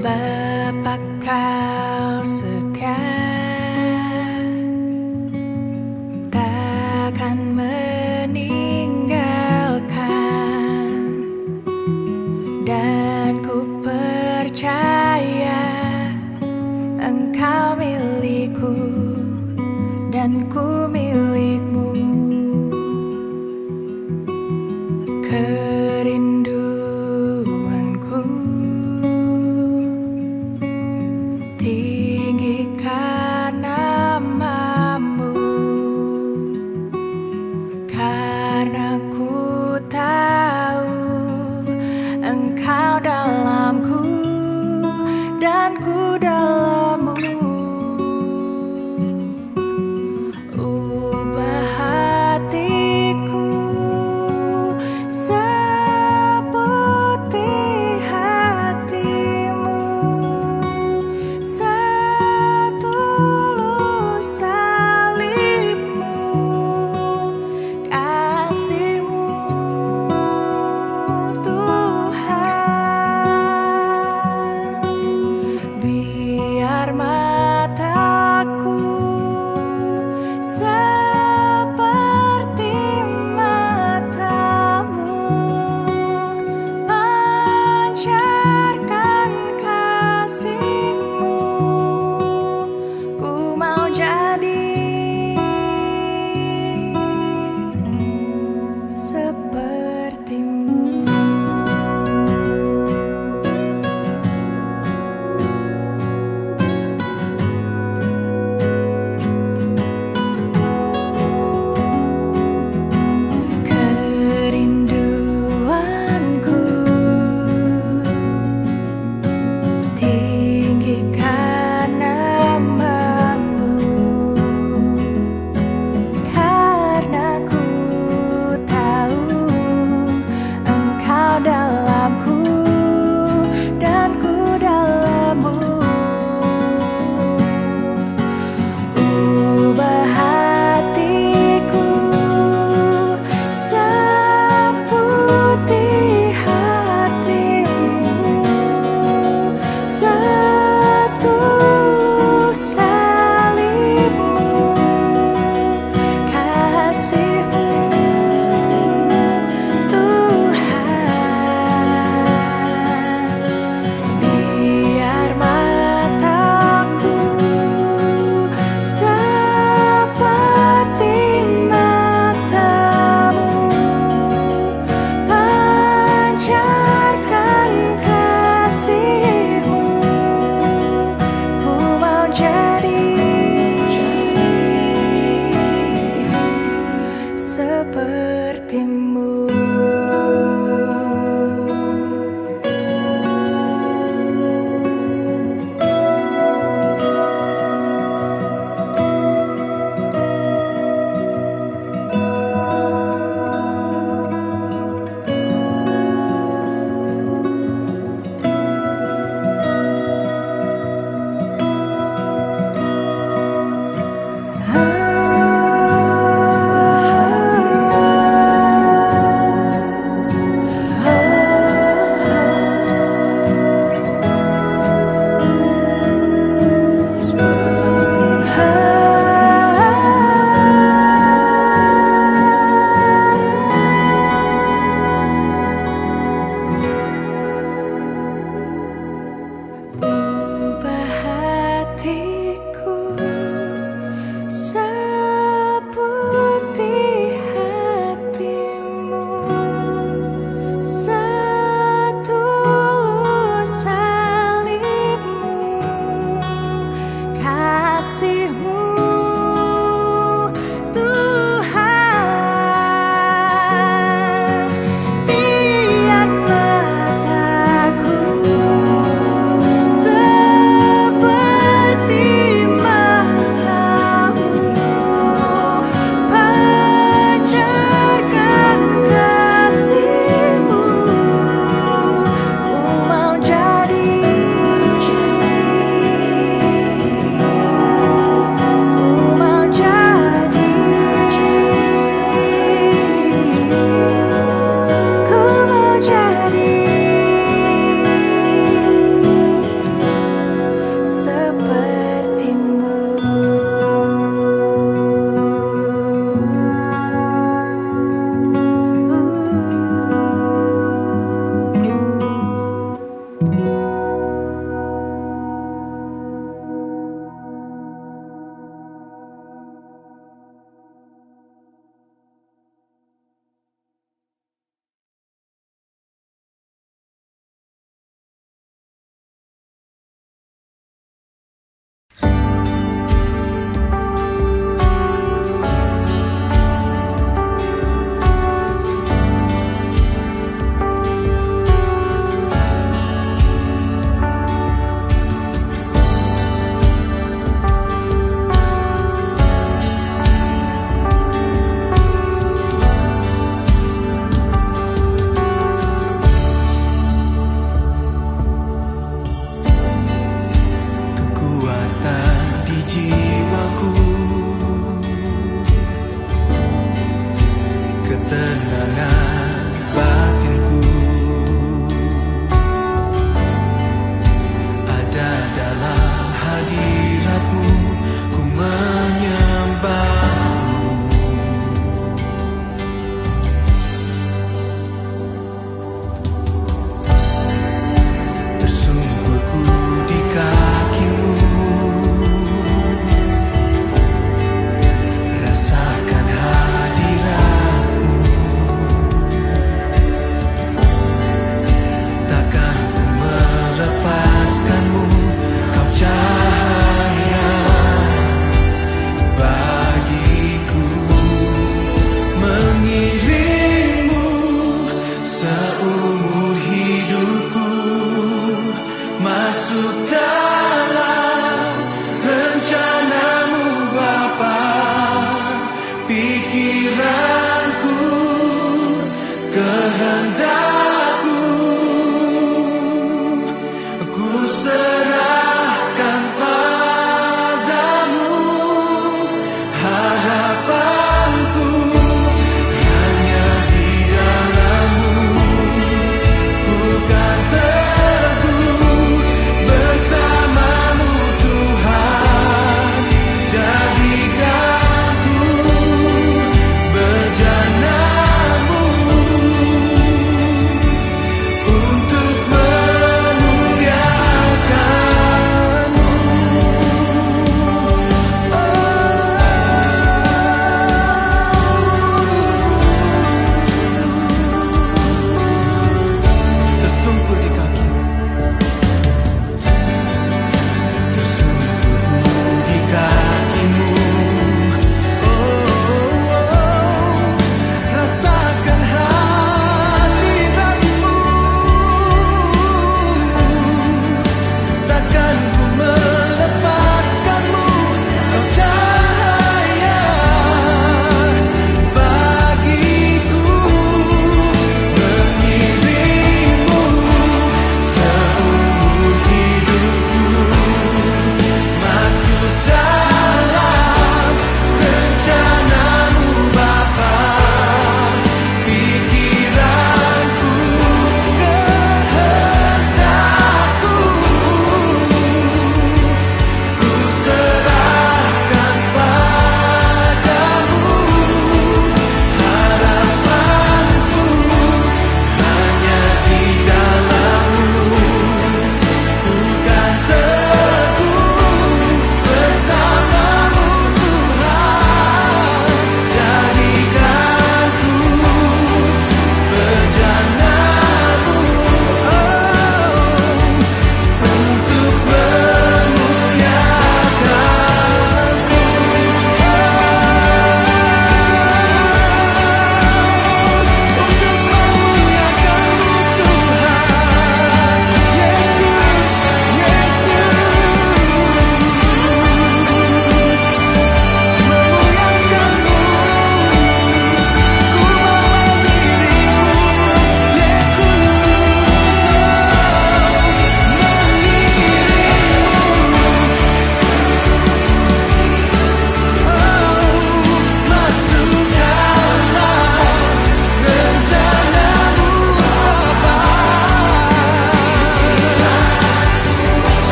Bapak kau setia, takkan meninggalkan, dan ku percaya engkau milikku dan ku milikmu. Kerinduanku tinggikan namamu, karena ku tahu engkau dalamku dan ku dalammu.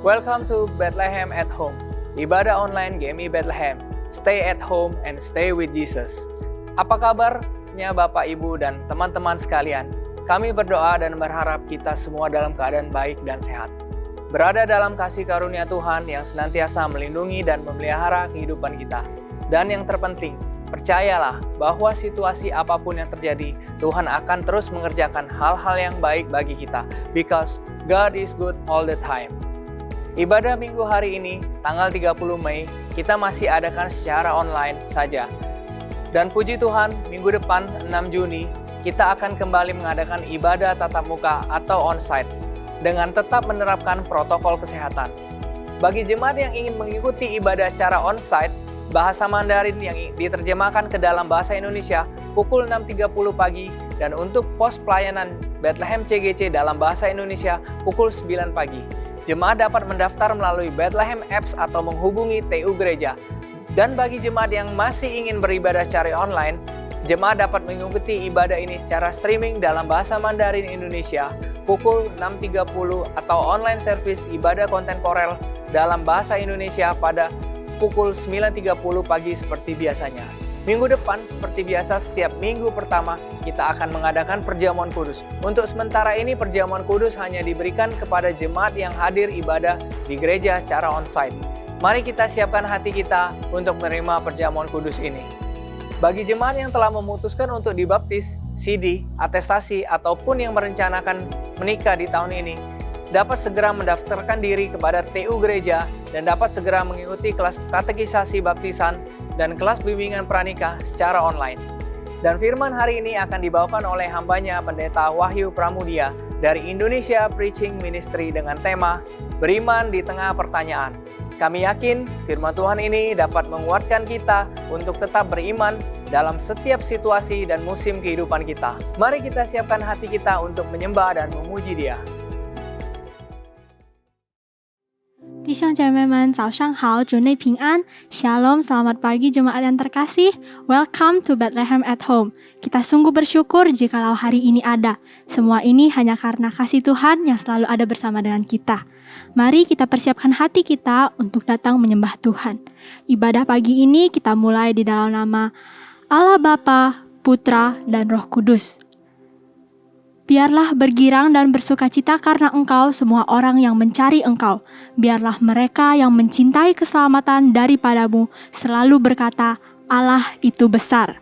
Welcome to Bethlehem at Home, ibadah online GMI Bethlehem. Stay at home and stay with Jesus. Apa kabarnya Bapak, Ibu, dan teman-teman sekalian? Kami berdoa dan berharap kita semua dalam keadaan baik dan sehat. Berada dalam kasih karunia Tuhan yang senantiasa melindungi dan memelihara kehidupan kita. Dan yang terpenting, percayalah bahwa situasi apapun yang terjadi, Tuhan akan terus mengerjakan hal-hal yang baik bagi kita. Because God is good all the time. Ibadah minggu hari ini, tanggal 30 Mei, kita masih adakan secara online saja. Dan puji Tuhan, minggu depan, 6 Juni, kita akan kembali mengadakan ibadah tatap muka atau onsite dengan tetap menerapkan protokol kesehatan. Bagi jemaat yang ingin mengikuti ibadah secara onsite, bahasa Mandarin yang diterjemahkan ke dalam bahasa Indonesia pukul 6.30 pagi, dan untuk pos pelayanan Bethlehem CGC dalam bahasa Indonesia pukul 9 pagi. Jemaat dapat mendaftar melalui Bethlehem Apps atau menghubungi TU Gereja. Dan bagi jemaat yang masih ingin beribadah secara online, jemaat dapat mengikuti ibadah ini secara streaming dalam bahasa Mandarin Indonesia pukul 6.30 atau online service ibadah kontemporer dalam bahasa Indonesia pada pukul 9.30 pagi seperti biasanya. Minggu depan, seperti biasa, setiap minggu pertama, kita akan mengadakan perjamuan kudus. Untuk sementara ini, perjamuan kudus hanya diberikan kepada jemaat yang hadir ibadah di gereja secara onsite. Mari kita siapkan hati kita untuk menerima perjamuan kudus ini. Bagi jemaat yang telah memutuskan untuk dibaptis, CD, atestasi, ataupun yang merencanakan menikah di tahun ini, dapat segera mendaftarkan diri kepada TU Gereja dan dapat segera mengikuti kelas katekisasi baptisan dan kelas bimbingan pranikah secara online. Dan firman hari ini akan dibawakan oleh hambanya Pendeta Wahyu Pramudia dari Indonesia Preaching Ministry dengan tema Beriman di Tengah Pertanyaan. Kami yakin firman Tuhan ini dapat menguatkan kita untuk tetap beriman dalam setiap situasi dan musim kehidupan kita. Mari kita siapkan hati kita untuk menyembah dan memuji Dia. 弟兄姐妹们，早上好，主内平安。Shalom, selamat pagi jemaat yang terkasih. Welcome to Bethlehem at Home. Kita sungguh bersyukur jikalau hari ini ada. Semua ini hanya karena kasih Tuhan yang selalu ada bersama dengan kita. Mari kita persiapkan hati kita untuk datang menyembah Tuhan. Ibadah pagi ini kita mulai di dalam nama Allah Bapa, Putra, dan Roh Kudus. Biarlah bergirang dan bersukacita karena Engkau semua orang yang mencari Engkau. Biarlah mereka yang mencintai keselamatan daripadamu selalu berkata, Allah itu besar.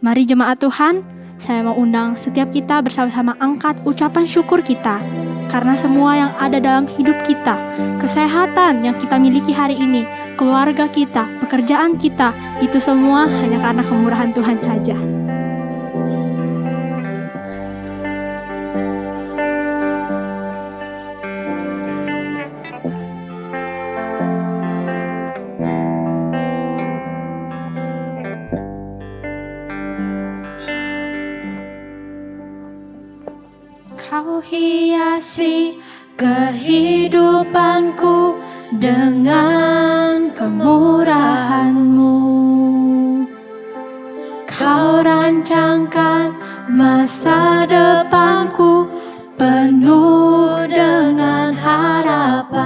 Mari jemaat Tuhan, saya mau undang setiap kita bersama-sama angkat ucapan syukur kita. Karena semua yang ada dalam hidup kita, kesehatan yang kita miliki hari ini, keluarga kita, pekerjaan kita, itu semua hanya karena kemurahan Tuhan saja. Kau hiasi kehidupanku dengan kemurahan-Mu. Kau rancangkan masa depanku penuh dengan harapan.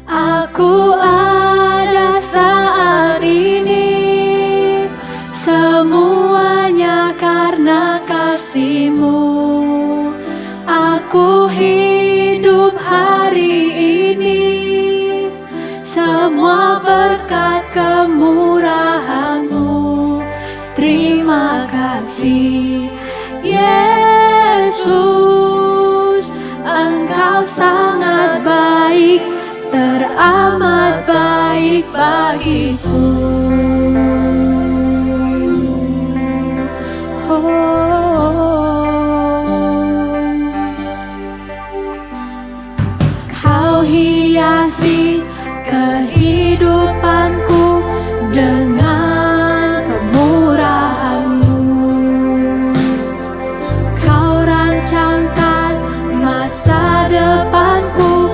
Aku ada saat ini, semuanya karena kasih-Mu. Aku hidup hari ini, semua berkat kemurahan-Mu. Terima kasih Yesus, Engkau sangat baik, teramat baik bagiku. Kau hiasi kehidupanku dengan kemurahan-Mu. Kau rancangkan masa depanku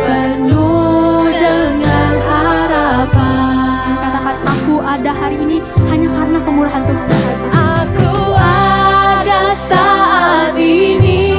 penuh dengan harapan. Katakan, aku ada hari ini hanya karena kemurahan Tuhan saja. Aku ada saat ini,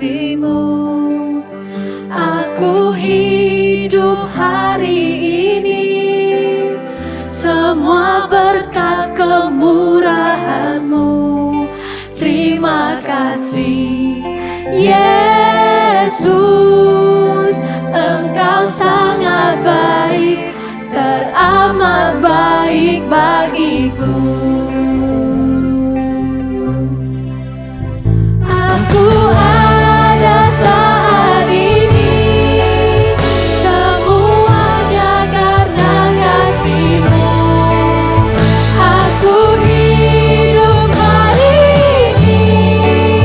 kasih-Mu. Aku hidup hari ini semua berkat kemurahan-Mu. Terima kasih Yesus, Engkau sangat baik, teramat baik bagiku. Aku ada saat ini semuanya karena kasih-Mu. Aku hidup hari ini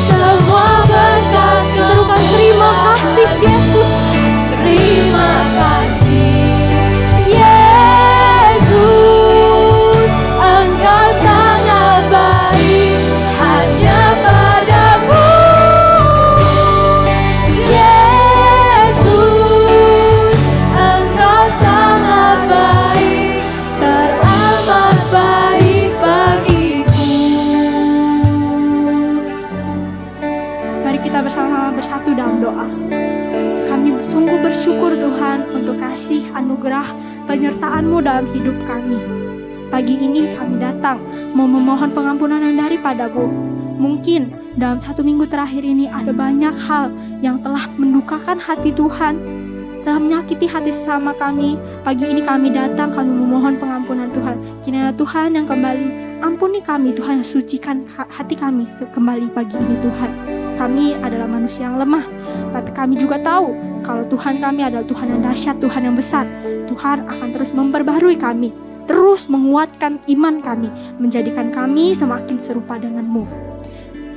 semua berkat Serukan terima kasih Yesus. Terima kasih Yesus, Engkau sangat baik, hanya padamu Yesus, Engkau sangat baik, teramat baik bagiku. Mari kita bersama-sama bersatu dalam doa. Kami sungguh bersyukur Tuhan untuk kasih anugerah penyertaan-Mu dalam hidup kami. Pagi ini kami datang mau memohon pengampunan yang daripada-Mu. Mungkin dalam 1 minggu terakhir ini ada banyak hal yang telah mendukakan hati Tuhan, telah menyakiti hati sesama kami. Pagi ini kami datang, kami memohon pengampunan Tuhan. Kiranya Tuhan yang kembali ampuni kami, Tuhan yang sucikan hati kami kembali pagi ini Tuhan. Kami adalah manusia yang lemah, tapi kami juga tahu kalau Tuhan kami adalah Tuhan yang dahsyat, Tuhan yang besar. Tuhan akan terus memperbaharui kami, terus menguatkan iman kami, menjadikan kami semakin serupa dengan-Mu.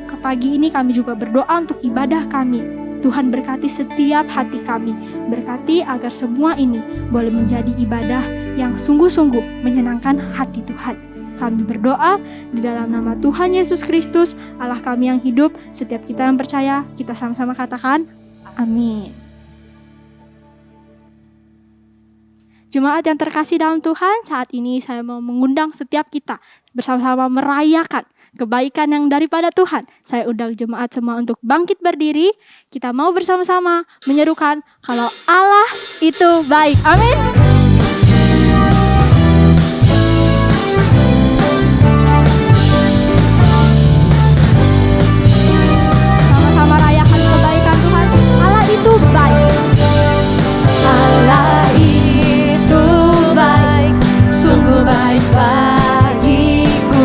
Ke pagi ini kami juga berdoa untuk ibadah kami. Tuhan berkati setiap hati kami, berkati agar semua ini boleh menjadi ibadah yang sungguh-sungguh menyenangkan hati Tuhan. Kami berdoa di dalam nama Tuhan Yesus Kristus, Allah kami yang hidup. Setiap kita yang percaya, kita sama-sama katakan, amin. Jemaat yang terkasih dalam Tuhan, saat ini saya mau mengundang setiap kita bersama-sama merayakan kebaikan yang daripada Tuhan. Saya undang jemaat semua untuk bangkit berdiri. Kita mau bersama-sama menyerukan kalau Allah itu baik. Amin. Itu baik. Allah itu baik, sungguh baik bagiku.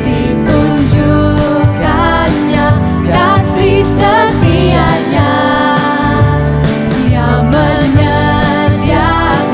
Ditunjukkannya kasih setianya, Dia menyediakan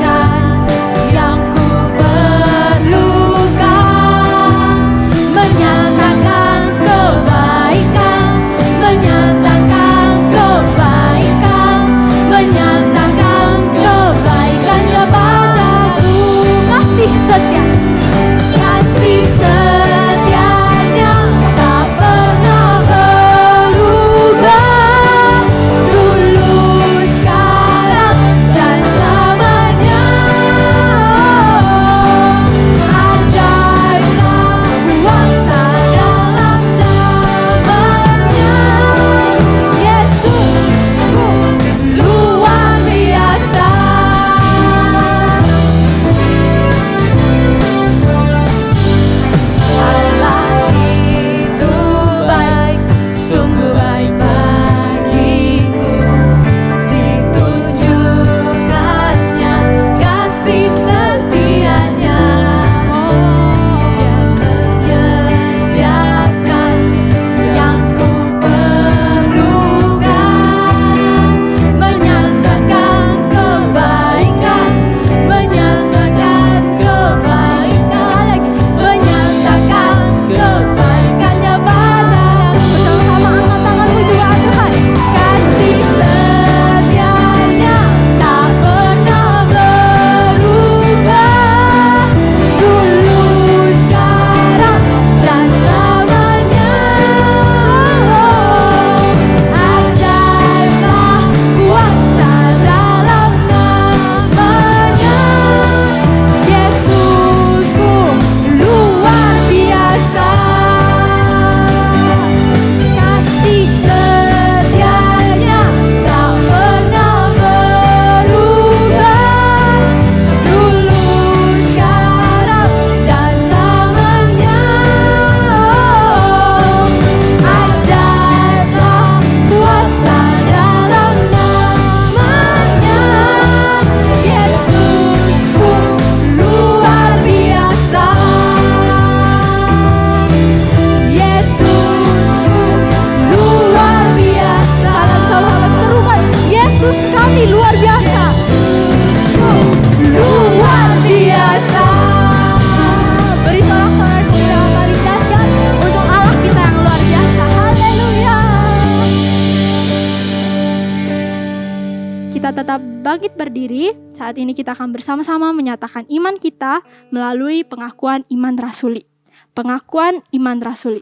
kita tetap bangkit berdiri, saat ini kita akan bersama-sama menyatakan iman kita melalui pengakuan iman rasuli. Pengakuan iman rasuli.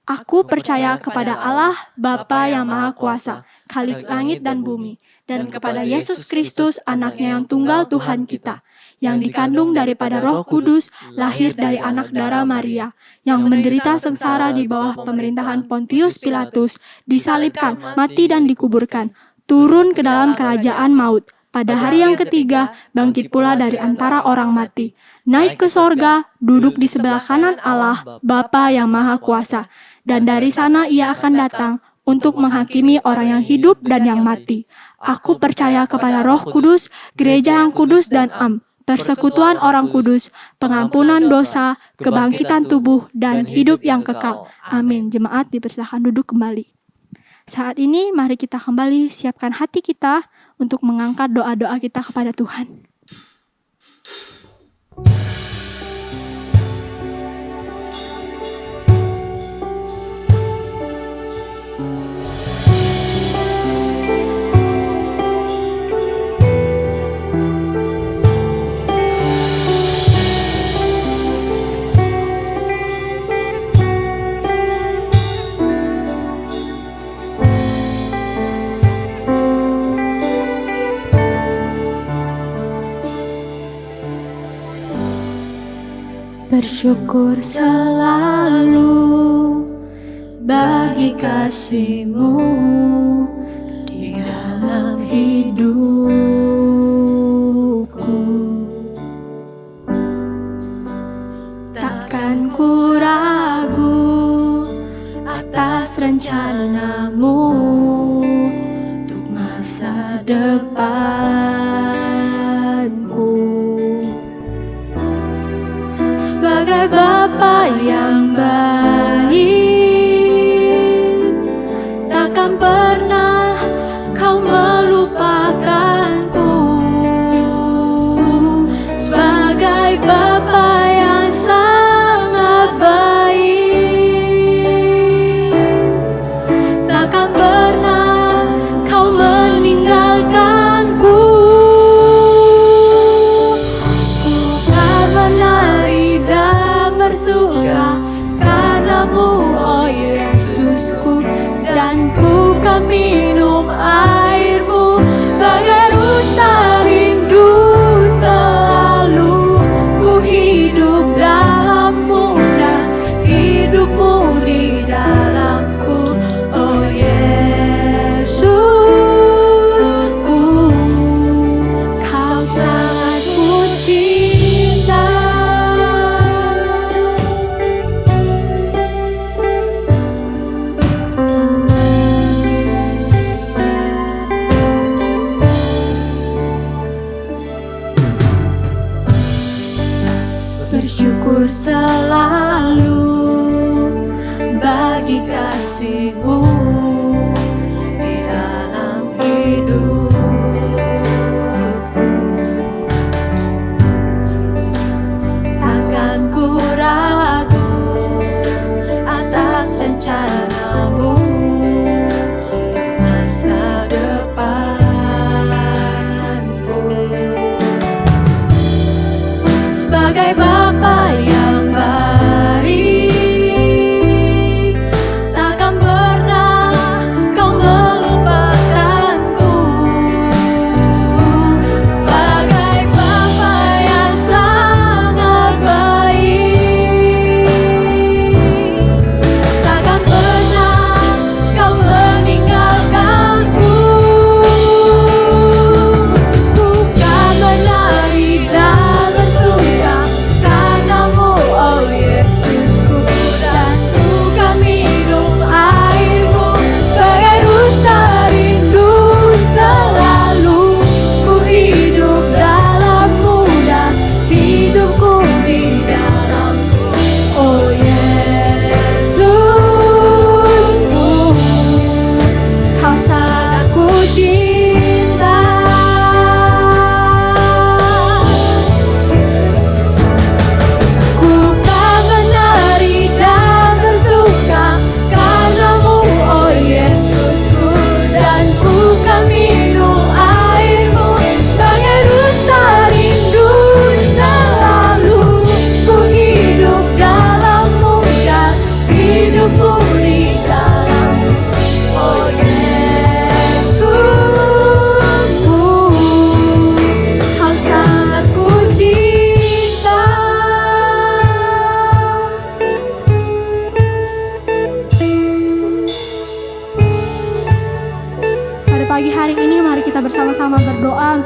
Aku percaya kepada Allah, Bapa yang Maha Kuasa, Khalik langit dan bumi, dan kepada Yesus Kristus, anaknya yang tunggal Tuhan kita, yang dikandung daripada Roh Kudus, lahir dari anak darah Maria, yang menderita sengsara di bawah pemerintahan Pontius Pilatus, disalibkan, mati dan dikuburkan, turun ke dalam kerajaan maut. Pada hari yang ketiga, bangkit pula dari antara orang mati, naik ke sorga, duduk di sebelah kanan Allah, Bapa yang Maha Kuasa, dan dari sana ia akan datang untuk menghakimi orang yang hidup dan yang mati. Aku percaya kepada Roh Kudus, gereja yang kudus dan persekutuan orang kudus, pengampunan dosa, kebangkitan tubuh, dan hidup yang kekal. Amin. Jemaat dipersilakan duduk kembali. Saat ini mari kita kembali siapkan hati kita untuk mengangkat doa-doa kita kepada Tuhan. Bersyukur selalu bagi kasih-Mu di dalam hidupku. Takkan ku ragu atas rencana-Mu untuk masa depanku. Sebagai Bapa yang baik, takkan pernah Kau melupakanku. Sebagai Bapa yang sangat baik, takkan pernah Kau meninggalkanku. Bersuka karena-Mu, oh Yesusku, dan ku kan minum air-Mu bagai rusa rindu. Selalu ku hidup dalam-Mu dan hidup-Mu di dalamku, oh Yesusku. Kau sangat ku cinta. Bersyukur selalu bagi kasih-Mu di dalam hidupku. Takkan ku ragu atas rencana-Mu untuk masa depanku. Sebagai Bapa yang baik, takkan pernah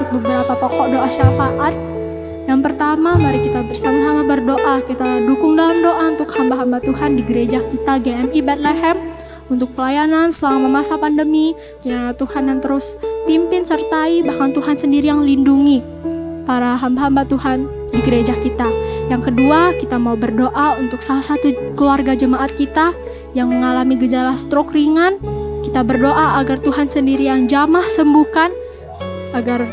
untuk beberapa pokok doa syafaat. Yang pertama, mari kita bersama-sama berdoa. Kita dukung dalam doa untuk hamba-hamba Tuhan di gereja kita GMI Bethlehem untuk pelayanan selama masa pandemi. Kiranya Tuhan yang terus pimpin sertai, bahkan Tuhan sendiri yang lindungi para hamba-hamba Tuhan di gereja kita. Yang kedua, kita mau berdoa untuk salah satu keluarga jemaat kita yang mengalami gejala stroke ringan. Kita berdoa agar Tuhan sendiri yang jamah sembuhkan, agar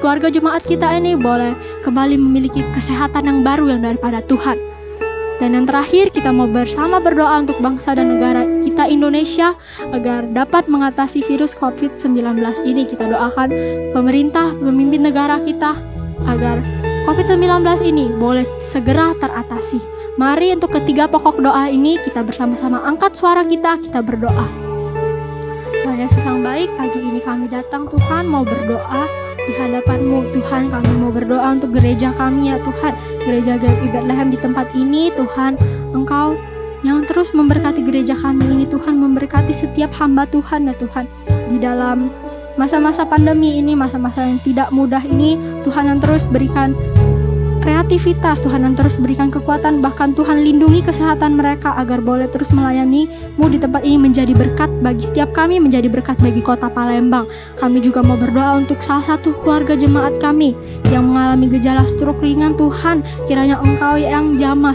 keluarga jemaat kita ini boleh kembali memiliki kesehatan yang baru yang daripada Tuhan. Dan yang terakhir, kita mau bersama berdoa untuk bangsa dan negara kita Indonesia agar dapat mengatasi virus COVID-19 ini. Kita doakan pemerintah, pemimpin negara kita agar COVID-19 ini boleh segera teratasi. Mari untuk ketiga pokok doa ini kita bersama-sama angkat suara kita berdoa. Tuhan Yesus yang baik, pagi ini kami datang Tuhan mau berdoa di hadapan-Mu Tuhan. Kami mau berdoa untuk gereja kami ya Tuhan, gereja GMI Bethlehem di tempat ini Tuhan. Engkau yang terus memberkati gereja kami ini Tuhan, memberkati setiap hamba Tuhan ya Tuhan. Di dalam masa-masa pandemi ini, masa-masa yang tidak mudah ini, Tuhan yang terus berikan kreativitas, Tuhan yang terus berikan kekuatan, bahkan Tuhan lindungi kesehatan mereka agar boleh terus melayani-Mu di tempat ini, menjadi berkat bagi setiap kami, menjadi berkat bagi kota Palembang. Kami juga mau berdoa untuk salah satu keluarga jemaat kami yang mengalami gejala stroke ringan Tuhan. Kiranya Engkau yang jamah,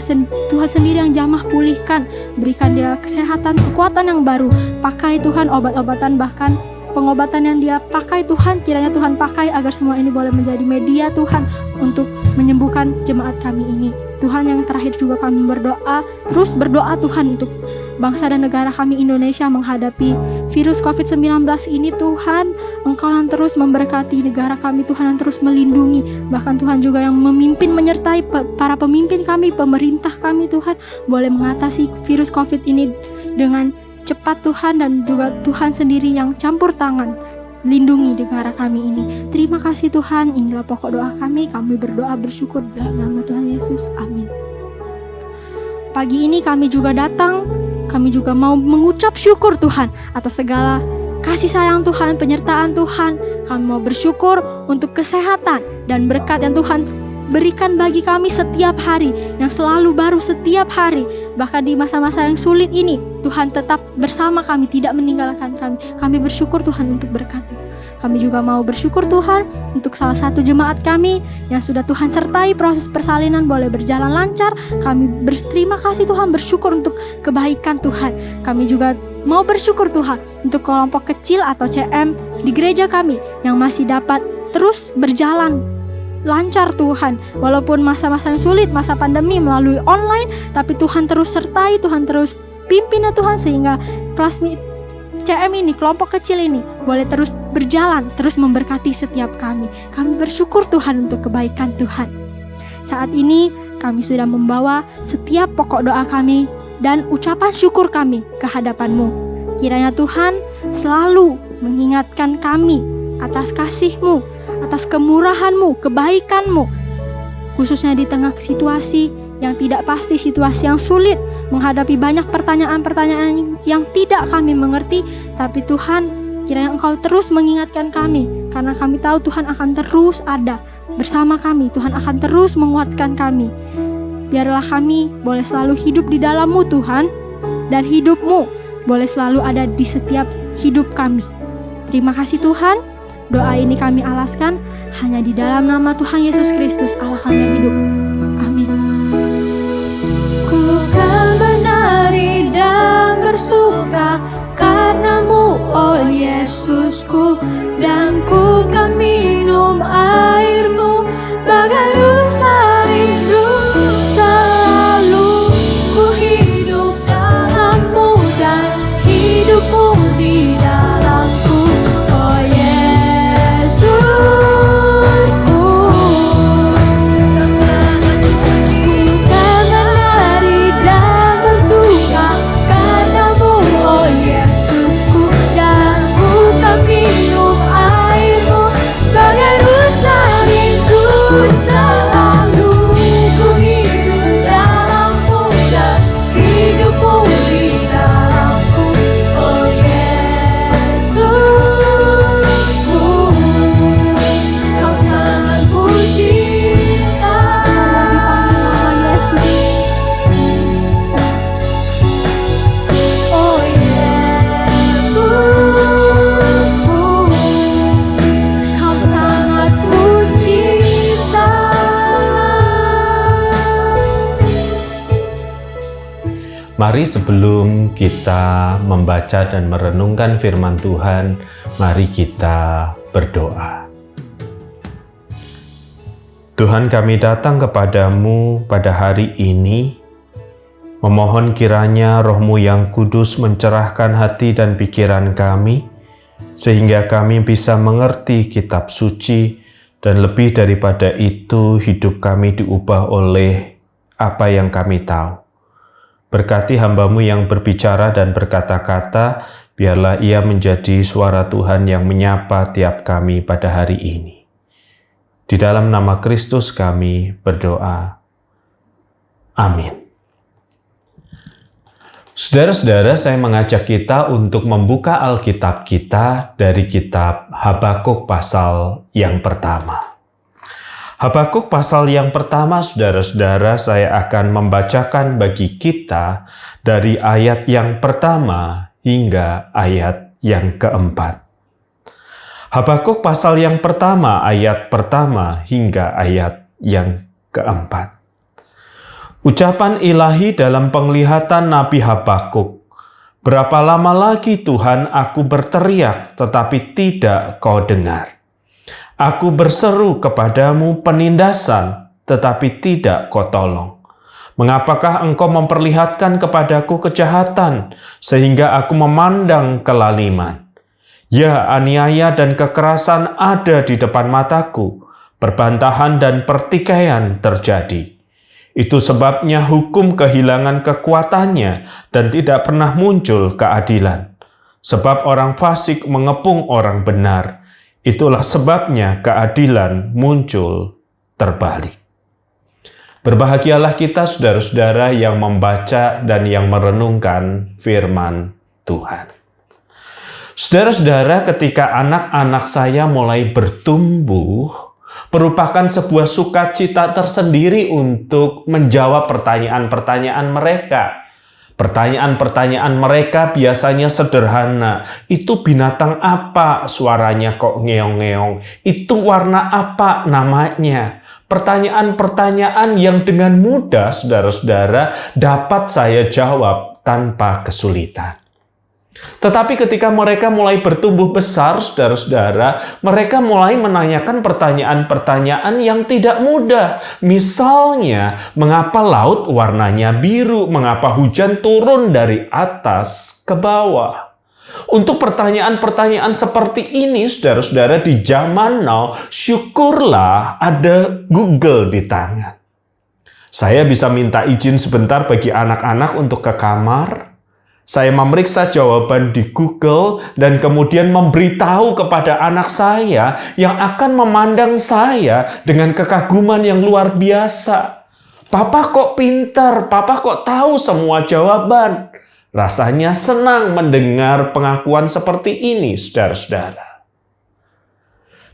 Tuhan sendiri yang jamah pulihkan, berikan dia kesehatan, kekuatan yang baru. Pakai Tuhan obat-obatan, bahkan pengobatan yang dia pakai Tuhan, kiranya Tuhan pakai agar semua ini boleh menjadi media Tuhan untuk menyembuhkan jemaat kami ini. Tuhan, yang terakhir juga kami berdoa, terus berdoa Tuhan untuk bangsa dan negara kami Indonesia menghadapi virus COVID-19 ini Tuhan. Engkau yang terus memberkati negara kami Tuhan, yang terus melindungi, bahkan Tuhan juga yang memimpin menyertai para pemimpin kami, pemerintah kami Tuhan, boleh mengatasi virus COVID ini dengan cepat Tuhan, dan juga Tuhan sendiri yang campur tangan lindungi negara kami ini. Terima kasih Tuhan, inilah pokok doa kami berdoa bersyukur dalam nama Tuhan Yesus, amin. Pagi ini kami juga datang, kami juga mau mengucap syukur Tuhan atas segala kasih sayang Tuhan, penyertaan Tuhan. Kami mau bersyukur untuk kesehatan dan berkat yang Tuhan berikan bagi kami setiap hari, yang selalu baru setiap hari. Bahkan di masa-masa yang sulit ini, Tuhan tetap bersama kami, tidak meninggalkan kami. Kami bersyukur Tuhan untuk berkat-Mu. Kami juga mau bersyukur Tuhan untuk salah satu jemaat kami yang sudah Tuhan sertai proses persalinan boleh berjalan lancar. Kami berterima kasih Tuhan, bersyukur untuk kebaikan Tuhan. Kami juga mau bersyukur Tuhan untuk kelompok kecil atau CM di gereja kami yang masih dapat terus berjalan lancar Tuhan, walaupun masa-masa yang sulit, masa pandemi melalui online, tapi Tuhan terus sertai, Tuhan terus pimpin ya Tuhan, sehingga kelas CM ini, kelompok kecil ini boleh terus berjalan, terus memberkati setiap kami. Kami bersyukur Tuhan untuk kebaikan Tuhan. Saat ini kami sudah membawa setiap pokok doa kami dan ucapan syukur kami ke hadapan-Mu. Kiranya Tuhan selalu mengingatkan kami atas kasih-Mu, atas kemurahan-Mu, kebaikan-Mu, khususnya di tengah situasi yang tidak pasti, situasi yang sulit, menghadapi banyak pertanyaan-pertanyaan yang tidak kami mengerti. Tapi Tuhan, kiranya Engkau terus mengingatkan kami, karena kami tahu Tuhan akan terus ada bersama kami, Tuhan akan terus menguatkan kami. Biarlah kami boleh selalu hidup di dalam-Mu Tuhan, dan hidup-Mu boleh selalu ada di setiap hidup kami. Terima kasih Tuhan. Doa ini kami alaskan hanya di dalam nama Tuhan Yesus Kristus, Allah kami yang hidup. Amin. Ku kan menari dan bersuka karena-Mu, oh Yesusku, dan ku kan minum air-Mu bagai rusa rindu. Selalu ku hidup dalam-Mu dan hidup-Mu di dalamku, oh Yesusku. Mari sebelum kita membaca dan merenungkan firman Tuhan, mari kita berdoa. Tuhan, kami datang kepadamu pada hari ini, memohon kiranya Roh-Mu yang kudus mencerahkan hati dan pikiran kami, sehingga kami bisa mengerti kitab suci, dan lebih daripada itu hidup kami diubah oleh apa yang kami tahu. Berkati hamba-Mu yang berbicara dan berkata-kata, biarlah ia menjadi suara Tuhan yang menyapa tiap kami pada hari ini. Di dalam nama Kristus kami berdoa. Amin. Saudara-saudara, saya mengajak kita untuk membuka Alkitab kita dari kitab Habakuk pasal yang pertama. Habakuk pasal yang pertama, saudara-saudara, saya akan membacakan bagi kita dari ayat yang pertama hingga ayat yang keempat. Habakuk pasal yang pertama, ayat pertama hingga ayat yang keempat. Ucapan ilahi dalam penglihatan Nabi Habakuk. Berapa lama lagi Tuhan aku berteriak, tetapi tidak kau dengar. Aku berseru kepadamu penindasan, tetapi tidak kau tolong. Mengapakah engkau memperlihatkan kepadaku kejahatan, sehingga aku memandang kelaliman? Ya, aniaya dan kekerasan ada di depan mataku, perbantahan dan pertikaian terjadi. Itu sebabnya hukum kehilangan kekuatannya dan tidak pernah muncul keadilan. Sebab orang fasik mengepung orang benar. Itulah sebabnya keadilan muncul terbalik. Berbahagialah kita saudara-saudara yang membaca dan yang merenungkan firman Tuhan. Saudara-saudara, ketika anak-anak saya mulai bertumbuh, merupakan sebuah sukacita tersendiri untuk menjawab pertanyaan-pertanyaan mereka. Pertanyaan-pertanyaan mereka biasanya sederhana. Itu binatang apa suaranya kok ngeong-ngeong? Itu warna apa namanya? Pertanyaan-pertanyaan yang dengan mudah, saudara-saudara, dapat saya jawab tanpa kesulitan. Tetapi ketika mereka mulai bertumbuh besar, saudara-saudara, mereka mulai menanyakan pertanyaan-pertanyaan yang tidak mudah. Misalnya, mengapa laut warnanya biru? Mengapa hujan turun dari atas ke bawah? Untuk pertanyaan-pertanyaan seperti ini, saudara-saudara, di zaman now, syukurlah ada Google di tangan. Saya bisa minta izin sebentar bagi anak-anak untuk ke kamar. Saya memeriksa jawaban di Google dan kemudian memberitahu kepada anak saya yang akan memandang saya dengan kekaguman yang luar biasa. Papa kok pintar, papa kok tahu semua jawaban. Rasanya senang mendengar pengakuan seperti ini, saudara-saudara.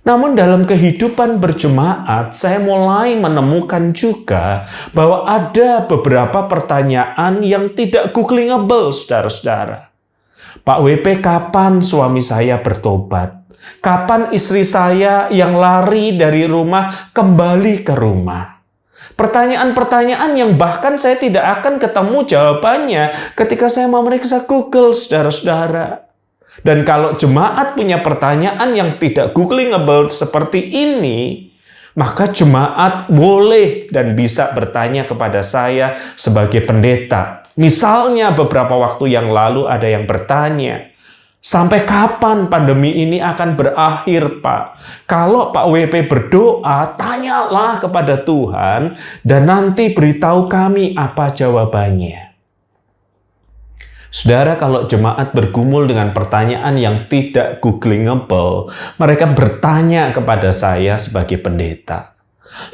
Namun dalam kehidupan berjemaat, saya mulai menemukan juga bahwa ada beberapa pertanyaan yang tidak googlingable, saudara-saudara. Pak WP, kapan suami saya bertobat? Kapan istri saya yang lari dari rumah kembali ke rumah? Pertanyaan-pertanyaan yang bahkan saya tidak akan ketemu jawabannya ketika saya memeriksa Google, saudara-saudara. Dan kalau jemaat punya pertanyaan yang tidak googlingable seperti ini, maka jemaat boleh dan bisa bertanya kepada saya sebagai pendeta. Misalnya beberapa waktu yang lalu ada yang bertanya, sampai kapan pandemi ini akan berakhir, Pak? Kalau Pak WP berdoa, tanyalah kepada Tuhan dan nanti beritahu kami apa jawabannya. Saudara, kalau jemaat bergumul dengan pertanyaan yang tidak googlingable, mereka bertanya kepada saya sebagai pendeta.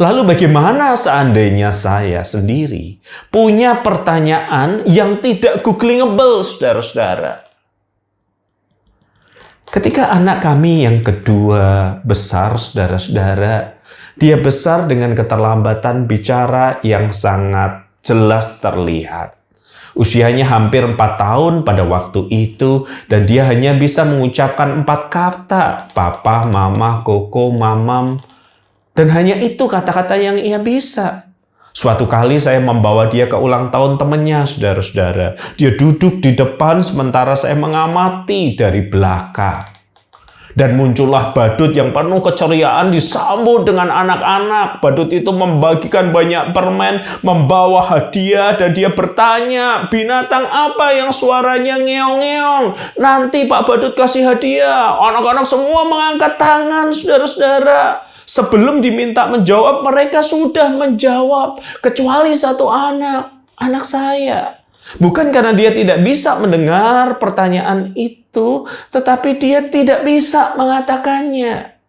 Lalu bagaimana seandainya saya sendiri punya pertanyaan yang tidak googlingable, saudara-saudara? Ketika anak kami yang kedua besar, saudara-saudara, dia besar dengan keterlambatan bicara yang sangat jelas terlihat. Usianya hampir 4 tahun pada waktu itu, dan dia hanya bisa mengucapkan 4 kata, papa, mama, koko, mamam. Dan hanya itu kata-kata yang ia bisa. Suatu kali saya membawa dia ke ulang tahun temannya, saudara-saudara. Dia duduk di depan sementara saya mengamati dari belakang. Dan muncullah badut yang penuh keceriaan disambut dengan anak-anak. Badut itu membagikan banyak permen, membawa hadiah, dan dia bertanya, binatang apa yang suaranya ngeong-ngeong? Nanti Pak Badut kasih hadiah. Anak-anak semua mengangkat tangan, saudara-saudara. Sebelum diminta menjawab, mereka sudah menjawab. Kecuali satu anak saya. Bukan karena dia tidak bisa mendengar pertanyaan itu, tetapi dia tidak bisa mengatakannya.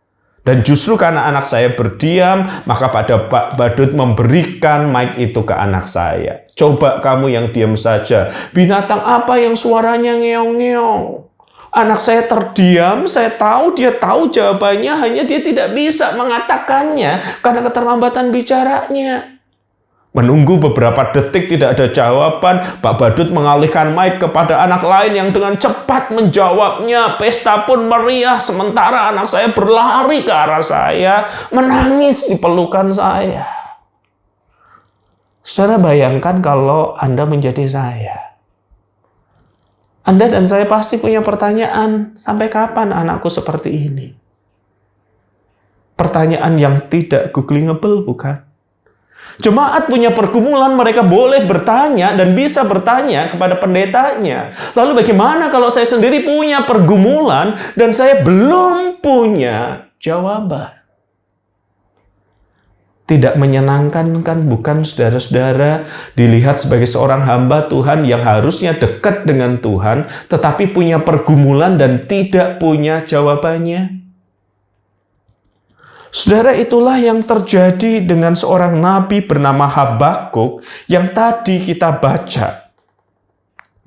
Dan justru karena anak saya berdiam, maka pada Pak Badut memberikan mic itu ke anak saya. Coba kamu yang diam saja. Binatang apa yang suaranya ngeong-ngeong? Anak saya terdiam, saya tahu dia tahu jawabannya, hanya dia tidak bisa mengatakannya karena keterlambatan bicaranya. Menunggu beberapa detik tidak ada jawaban, Pak Badut mengalihkan mic kepada anak lain yang dengan cepat menjawabnya. Pesta pun meriah, sementara anak saya berlari ke arah saya, menangis di pelukan saya. Saudara bayangkan kalau Anda menjadi saya. Anda dan saya pasti punya pertanyaan, sampai kapan anakku seperti ini? Pertanyaan yang tidak googling-able, bukan? Jemaat punya pergumulan, mereka boleh bertanya dan bisa bertanya kepada pendetanya. Lalu bagaimana kalau saya sendiri punya pergumulan dan saya belum punya jawaban? Tidak menyenangkan kan, bukan saudara-saudara, dilihat sebagai seorang hamba Tuhan yang harusnya dekat dengan Tuhan, tetapi punya pergumulan dan tidak punya jawabannya? Saudara, itulah yang terjadi dengan seorang nabi bernama Habakuk yang tadi kita baca.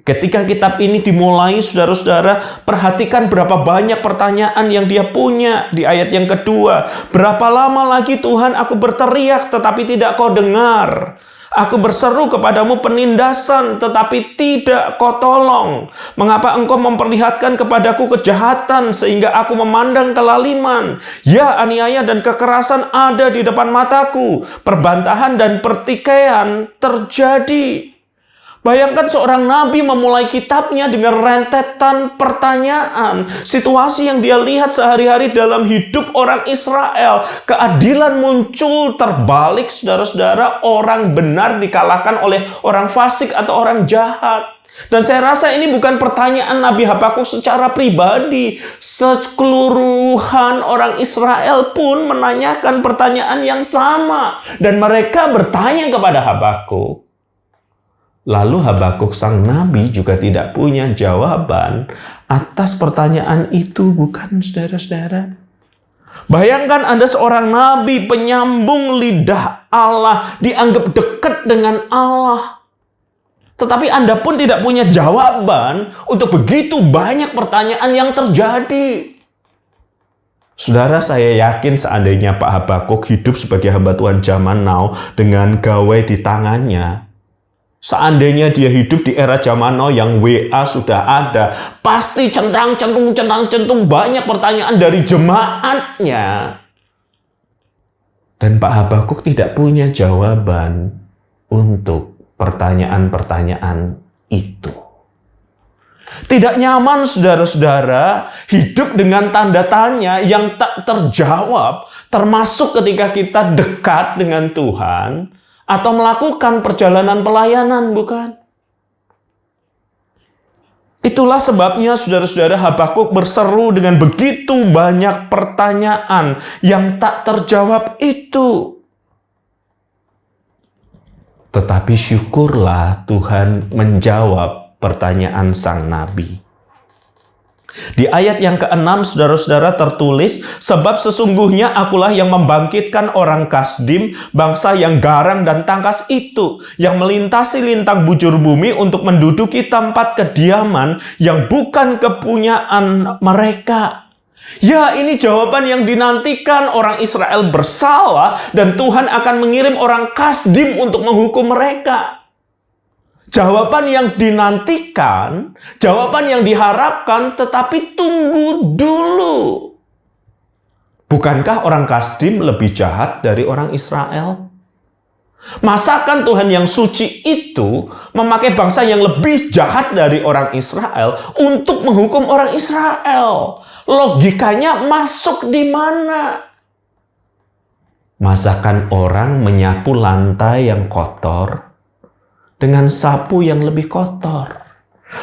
Ketika kitab ini dimulai, saudara-saudara, perhatikan berapa banyak pertanyaan yang dia punya di ayat yang kedua. Berapa lama lagi Tuhan aku berteriak tetapi tidak kau dengar? Aku berseru kepadamu penindasan, tetapi tidak kau tolong. Mengapa engkau memperlihatkan kepadaku kejahatan, sehingga aku memandang kelaliman? Ya, aniaya dan kekerasan ada di depan mataku. Perbantahan dan pertikaian terjadi. Bayangkan seorang nabi memulai kitabnya dengan rentetan pertanyaan. Situasi yang dia lihat sehari-hari dalam hidup orang Israel. Keadilan muncul terbalik, saudara-saudara. Orang benar dikalahkan oleh orang fasik atau orang jahat. Dan saya rasa ini bukan pertanyaan Nabi Habakuk secara pribadi. Sekeluruhan orang Israel pun menanyakan pertanyaan yang sama. Dan mereka bertanya kepada Habakuk. Lalu Habakuk sang nabi juga tidak punya jawaban atas pertanyaan itu, bukan saudara-saudara? Bayangkan Anda seorang nabi penyambung lidah Allah, dianggap dekat dengan Allah. Tetapi Anda pun tidak punya jawaban untuk begitu banyak pertanyaan yang terjadi. Saudara, saya yakin seandainya Pak Habakuk hidup sebagai hamba Tuhan zaman now dengan gawai di tangannya, seandainya dia hidup di era zaman now yang WA sudah ada, pasti centang-centung banyak pertanyaan dari jemaatnya. Dan Pak Habakuk tidak punya jawaban untuk pertanyaan-pertanyaan itu. Tidak nyaman, saudara-saudara, hidup dengan tanda tanya yang tak terjawab, termasuk ketika kita dekat dengan Tuhan, atau melakukan perjalanan pelayanan, bukan? Itulah sebabnya saudara-saudara Habakuk berseru dengan begitu banyak pertanyaan yang tak terjawab itu. Tetapi syukurlah Tuhan menjawab pertanyaan sang nabi. Di ayat yang ke-6, saudara-saudara, tertulis, sebab sesungguhnya akulah yang membangkitkan orang Kasdim, bangsa yang garang dan tangkas itu, yang melintasi lintang bujur bumi untuk menduduki tempat kediaman yang bukan kepunyaan mereka. Ya, ini jawaban yang dinantikan. Orang Israel bersalah dan Tuhan akan mengirim orang Kasdim untuk menghukum mereka. Jawaban yang dinantikan, jawaban yang diharapkan, tetapi tunggu dulu. Bukankah orang Kasdim lebih jahat dari orang Israel? Masakan Tuhan yang suci itu memakai bangsa yang lebih jahat dari orang Israel untuk menghukum orang Israel? Logikanya masuk di mana? Masakan orang menyapu lantai yang kotor dengan sapu yang lebih kotor.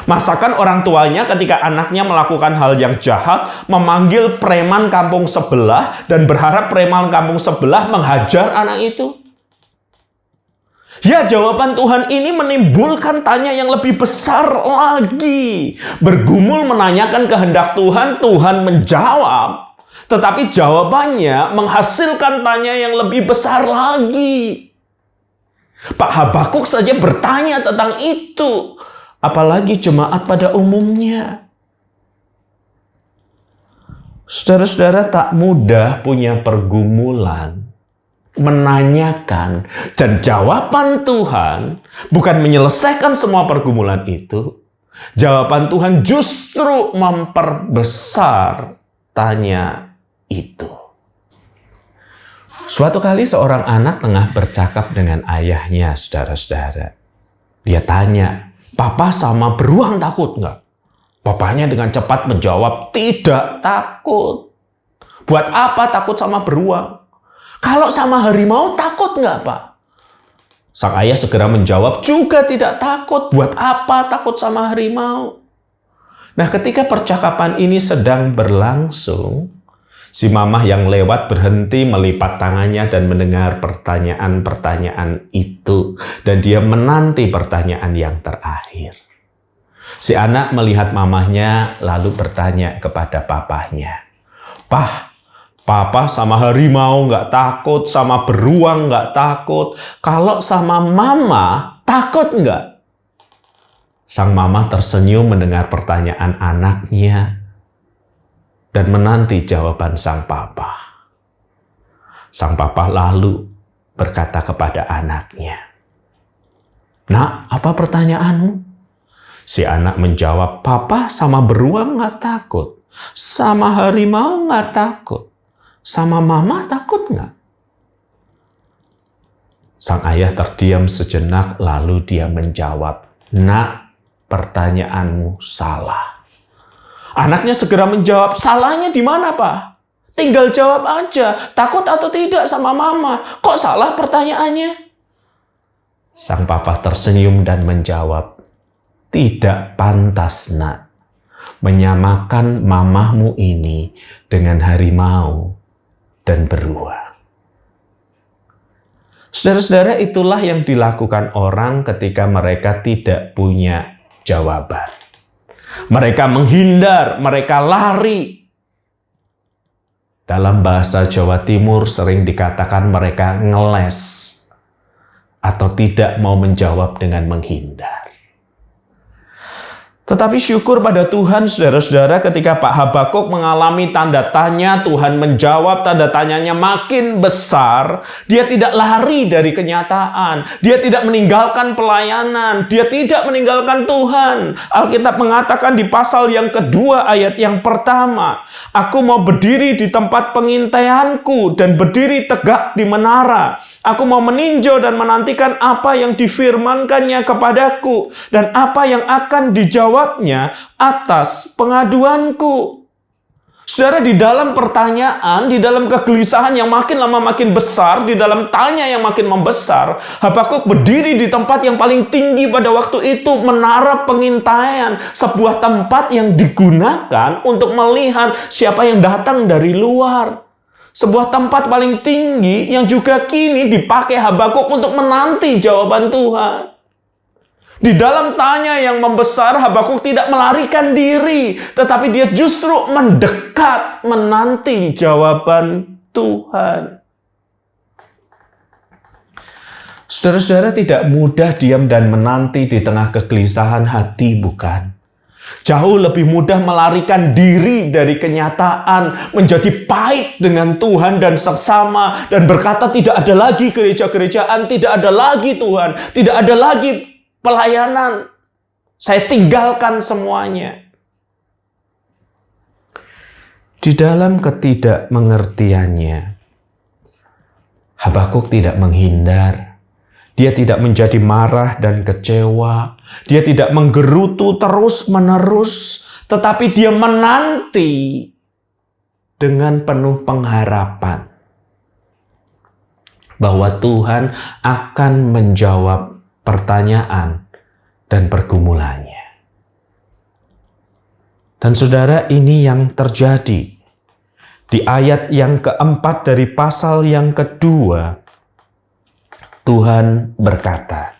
Masakan orang tuanya ketika anaknya melakukan hal yang jahat, memanggil preman kampung sebelah dan berharap preman kampung sebelah menghajar anak itu. Ya, jawaban Tuhan ini menimbulkan tanya yang lebih besar lagi. Bergumul menanyakan kehendak Tuhan, Tuhan menjawab. Tetapi jawabannya menghasilkan tanya yang lebih besar lagi. Pak Habakuk saja bertanya tentang itu. Apalagi jemaat pada umumnya. Saudara-saudara, tak mudah punya pergumulan, menanyakan, dan jawaban Tuhan bukan menyelesaikan semua pergumulan itu. Jawaban Tuhan justru memperbesar tanya itu. Suatu kali seorang anak tengah bercakap dengan ayahnya, saudara-saudara. Dia tanya, "Papa sama beruang takut nggak?" Papanya dengan cepat menjawab, "Tidak takut." "Buat apa takut sama beruang? Kalau sama harimau takut nggak, Pak?" Sang ayah segera menjawab, "Juga tidak takut. Buat apa takut sama harimau?" Nah, ketika percakapan ini sedang berlangsung, si mamah yang lewat berhenti melipat tangannya dan mendengar pertanyaan-pertanyaan itu. Dan dia menanti pertanyaan yang terakhir. Si anak melihat mamahnya lalu bertanya kepada papahnya, "Pah, Papa sama harimau nggak takut, sama beruang nggak takut. Kalau sama mama, takut nggak?" Sang mama tersenyum mendengar pertanyaan anaknya dan menanti jawaban sang papa. Sang papa lalu berkata kepada anaknya, "Nak, apa pertanyaanmu?" Si anak menjawab, "Papa sama beruang nggak takut, sama harimau nggak takut. Sama mama takut nggak?" Sang ayah terdiam sejenak lalu dia menjawab, "Nak, pertanyaanmu salah." Anaknya segera menjawab, "Salahnya di mana, Pak? Tinggal jawab aja, takut atau tidak sama mama. Kok salah pertanyaannya?" Sang papa tersenyum dan menjawab, "Tidak pantas, Nak, menyamakan mamahmu ini dengan harimau dan beruang." Saudara-saudara, itulah yang dilakukan orang ketika mereka tidak punya jawaban. Mereka menghindar, mereka lari. Dalam bahasa Jawa Timur sering dikatakan mereka ngeles atau tidak mau menjawab dengan menghindar. Tetapi syukur pada Tuhan, saudara-saudara, ketika Pak Habakuk mengalami tanda tanya, Tuhan menjawab tanda tanyanya makin besar. Dia tidak lari dari kenyataan. Dia tidak meninggalkan pelayanan. Dia tidak meninggalkan Tuhan. Alkitab mengatakan di pasal yang kedua ayat yang pertama, "Aku mau berdiri di tempat pengintaianku dan berdiri tegak di menara. Aku mau meninjau dan menantikan apa yang difirmankannya kepadaku dan apa yang akan dijawab atas pengaduanku." Saudara, di dalam pertanyaan, di dalam kegelisahan yang makin lama makin besar, di dalam tanya yang makin membesar, Habakuk berdiri di tempat yang paling tinggi pada waktu itu, menara pengintaian, sebuah tempat yang digunakan untuk melihat siapa yang datang dari luar. Sebuah tempat paling tinggi yang juga kini dipakai Habakuk untuk menanti jawaban Tuhan. Di dalam tanya yang membesar, Habakuk tidak melarikan diri, tetapi dia justru mendekat menanti jawaban Tuhan. Saudara-saudara, tidak mudah diam dan menanti di tengah kegelisahan hati, bukan? Jauh lebih mudah melarikan diri dari kenyataan, menjadi pahit dengan Tuhan dan sesama, dan berkata tidak ada lagi gereja-gerejaan, tidak ada lagi Tuhan, tidak ada lagi pelayanan, saya tinggalkan semuanya. Di dalam ketidakmengertiannya, Habakuk tidak menghindar. Dia tidak menjadi marah dan kecewa. Dia tidak menggerutu terus-menerus, tetapi dia menanti dengan penuh pengharapan bahwa Tuhan akan menjawab pertanyaan dan pergumulannya. Dan saudara, ini yang terjadi. Di ayat yang keempat dari pasal yang kedua, Tuhan berkata,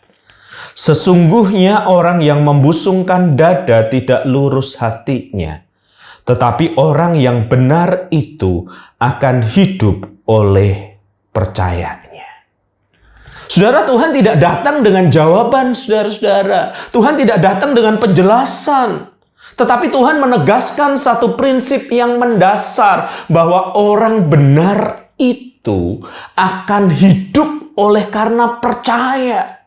"Sesungguhnya orang yang membusungkan dada tidak lurus hatinya, tetapi orang yang benar itu akan hidup oleh percayanya." Saudara, Tuhan tidak datang dengan jawaban, saudara-saudara. Tuhan tidak datang dengan penjelasan. Tetapi Tuhan menegaskan satu prinsip yang mendasar, bahwa orang benar itu akan hidup oleh karena percaya.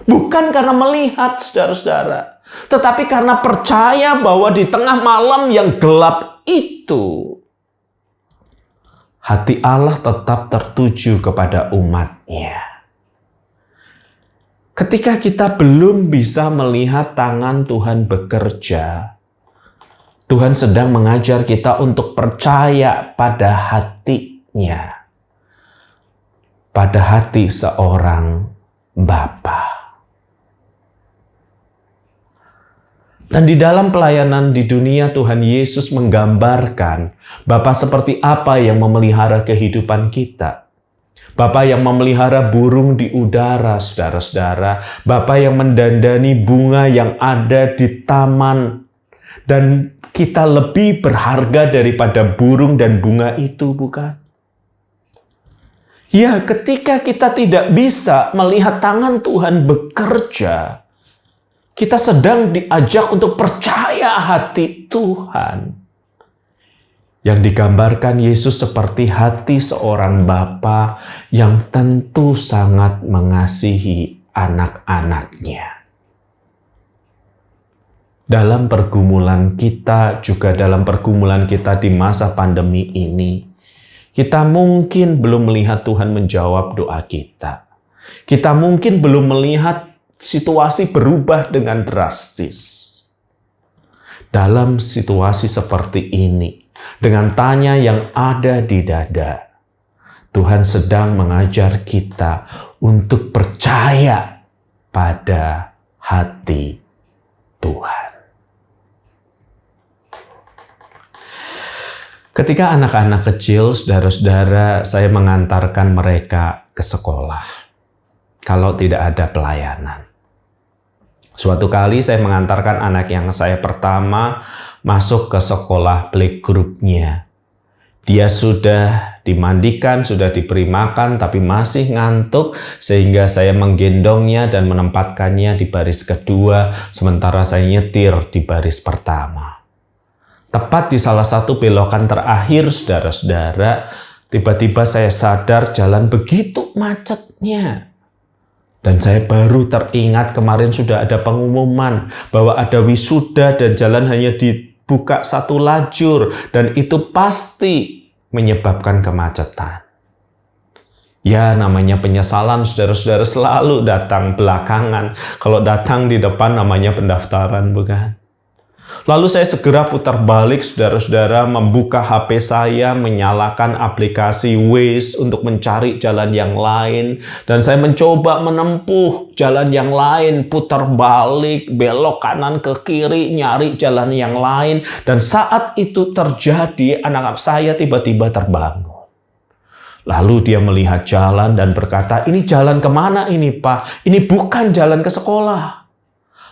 Bukan karena melihat, saudara-saudara. Tetapi karena percaya bahwa di tengah malam yang gelap itu, hati Allah tetap tertuju kepada umat-Nya. Ketika kita belum bisa melihat tangan Tuhan bekerja, Tuhan sedang mengajar kita untuk percaya pada hati-Nya, pada hati seorang Bapa. Dan di dalam pelayanan di dunia, Tuhan Yesus menggambarkan Bapa seperti apa yang memelihara kehidupan kita. Bapa yang memelihara burung di udara, saudara-saudara. Bapa yang mendandani bunga yang ada di taman. Dan kita lebih berharga daripada burung dan bunga itu, bukan? Ya, ketika kita tidak bisa melihat tangan Tuhan bekerja, kita sedang diajak untuk percaya hati Tuhan. Yang digambarkan Yesus seperti hati seorang bapa yang tentu sangat mengasihi anak-anaknya. Dalam pergumulan kita, juga dalam pergumulan kita di masa pandemi ini, kita mungkin belum melihat Tuhan menjawab doa kita. Kita mungkin belum melihat situasi berubah dengan drastis. Dalam situasi seperti ini, dengan tanya yang ada di dada, Tuhan sedang mengajar kita untuk percaya pada hati Tuhan. Ketika anak-anak kecil, saudara-saudara, saya mengantarkan mereka ke sekolah kalau tidak ada pelayanan. Suatu kali saya mengantarkan anak yang saya pertama masuk ke sekolah playgroup-nya. Dia sudah dimandikan, sudah diberi makan, tapi masih ngantuk, sehingga saya menggendongnya dan menempatkannya di baris kedua, sementara saya nyetir di baris pertama. Tepat di salah satu belokan terakhir, saudara-saudara, tiba-tiba saya sadar jalan begitu macetnya. Dan saya baru teringat kemarin sudah ada pengumuman bahwa ada wisuda dan jalan hanya dibuka satu lajur. Dan itu pasti menyebabkan kemacetan. Ya, namanya penyesalan, saudara-saudara, selalu datang belakangan. Kalau datang di depan namanya pendaftaran, bukan? Lalu saya segera putar balik, saudara-saudara, membuka HP saya, menyalakan aplikasi Waze untuk mencari jalan yang lain. Dan saya mencoba menempuh jalan yang lain, putar balik, belok kanan ke kiri, nyari jalan yang lain. Dan saat itu terjadi, anak-anak saya tiba-tiba terbangun. Lalu dia melihat jalan dan berkata, "Ini jalan kemana ini, Pak? Ini bukan jalan ke sekolah."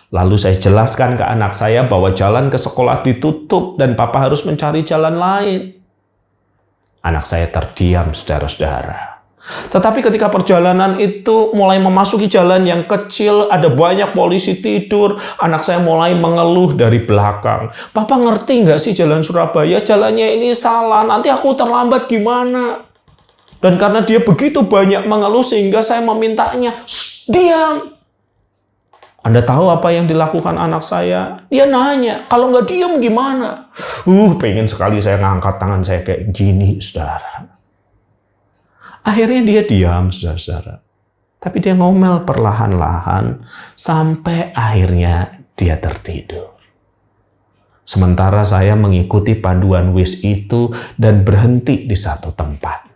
Lalu saya jelaskan ke anak saya bahwa jalan ke sekolah ditutup dan Papa harus mencari jalan lain. Anak saya terdiam, saudara-saudara. Tetapi ketika perjalanan itu mulai memasuki jalan yang kecil, ada banyak polisi tidur, anak saya mulai mengeluh dari belakang. "Papa ngerti nggak sih jalan Surabaya? Jalannya ini salah, nanti aku terlambat gimana?" Dan karena dia begitu banyak mengeluh sehingga saya memintanya, "Diam!" Anda tahu apa yang dilakukan anak saya? Dia nanya, "Kalau nggak diam gimana?" Pengen sekali saya ngangkat tangan saya kayak gini, saudara. Akhirnya dia diam, saudara-saudara. Tapi dia ngomel perlahan-lahan sampai akhirnya dia tertidur. Sementara saya mengikuti panduan WIS itu dan berhenti di satu tempat.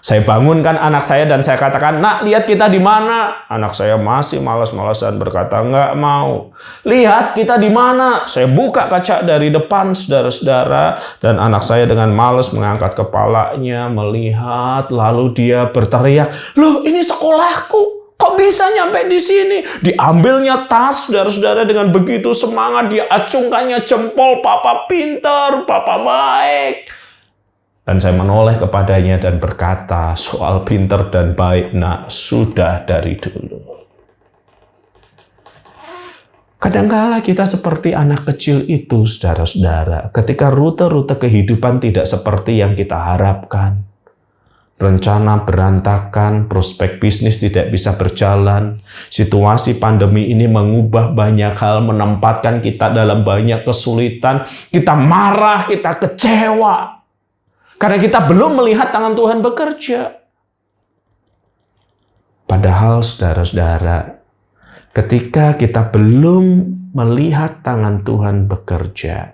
Saya bangunkan anak saya dan saya katakan, "Nak, lihat kita di mana?" Anak saya masih malas-malasan berkata, "Nggak mau." "Lihat kita di mana?" Saya buka kaca dari depan, saudara-saudara, dan anak saya dengan malas mengangkat kepalanya, melihat, lalu dia berteriak, "Loh, ini sekolahku. Kok bisa nyampe di sini?" Diambilnya tas, saudara-saudara, dengan begitu semangat dia acungkannya jempol, "Papa pintar, papa baik." Dan saya menoleh kepadanya dan berkata, "Soal pintar dan baik, nak, sudah dari dulu." Kadangkala kita seperti anak kecil itu, saudara-saudara, ketika rute-rute kehidupan tidak seperti yang kita harapkan. Rencana berantakan, prospek bisnis tidak bisa berjalan, situasi pandemi ini mengubah banyak hal, menempatkan kita dalam banyak kesulitan, kita marah, kita kecewa. Karena kita belum melihat tangan Tuhan bekerja. Padahal saudara-saudara, ketika kita belum melihat tangan Tuhan bekerja,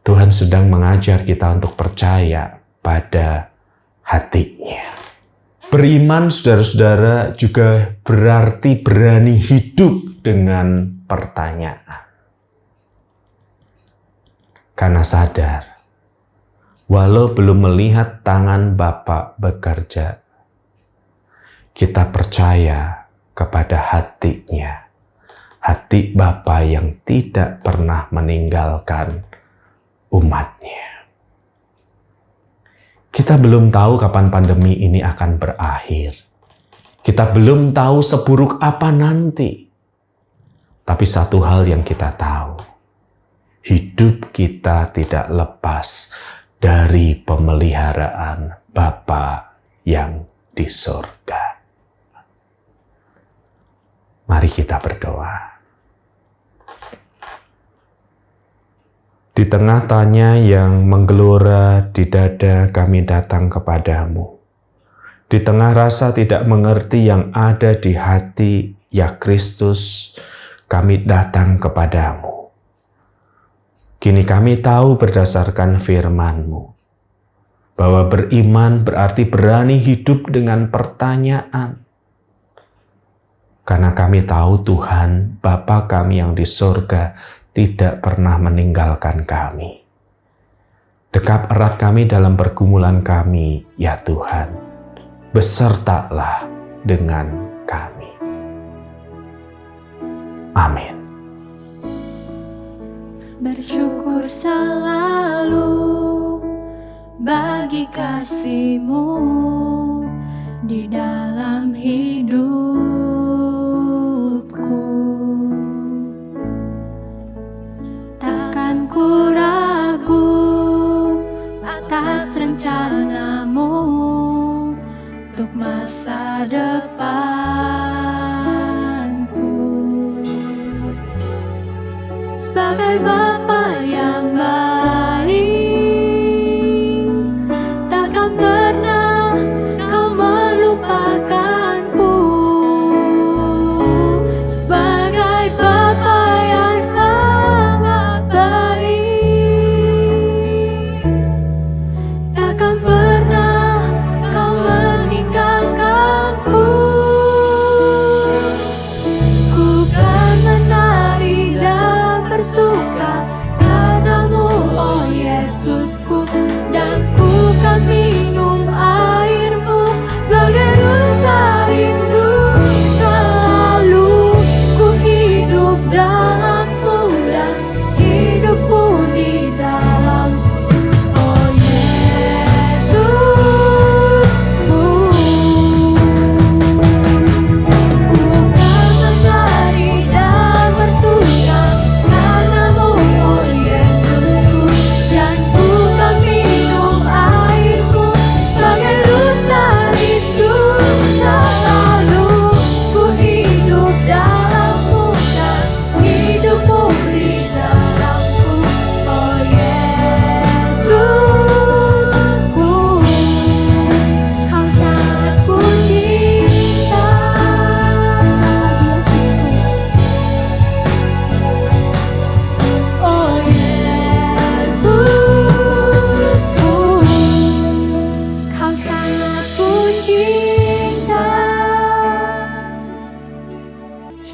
Tuhan sedang mengajar kita untuk percaya pada hatinya. Beriman, saudara-saudara, juga berarti berani hidup dengan pertanyaan. Karena sadar, walau belum melihat tangan Bapa bekerja, kita percaya kepada hatinya. Hati Bapa yang tidak pernah meninggalkan umatnya. Kita belum tahu kapan pandemi ini akan berakhir. Kita belum tahu seburuk apa nanti. Tapi satu hal yang kita tahu, hidup kita tidak lepas dari pemeliharaan Bapa yang di surga. Mari kita berdoa. Di tengah tanya yang menggelora di dada, kami datang kepadamu. Di tengah rasa tidak mengerti yang ada di hati, ya Kristus, kami datang kepadamu. Kini kami tahu berdasarkan firman-Mu, bahwa beriman berarti berani hidup dengan pertanyaan. Karena kami tahu Tuhan, Bapa kami yang di surga, tidak pernah meninggalkan kami. Dekap erat kami dalam pergumulan kami, ya Tuhan. Besertalah dengan kami. Amin. Bersyukur selalu bagi kasih-Mu di dalam hidupku. Takkan ku ragu atas rencana-Mu untuk masa depanku. Sebagai Bapa yang baik, takkan pernah Kau melupakanku. Sebagai Bapa yang sangat baik, takkan pernah Kau meninggalkanku. Ku kan menari dan bersuka karena-Mu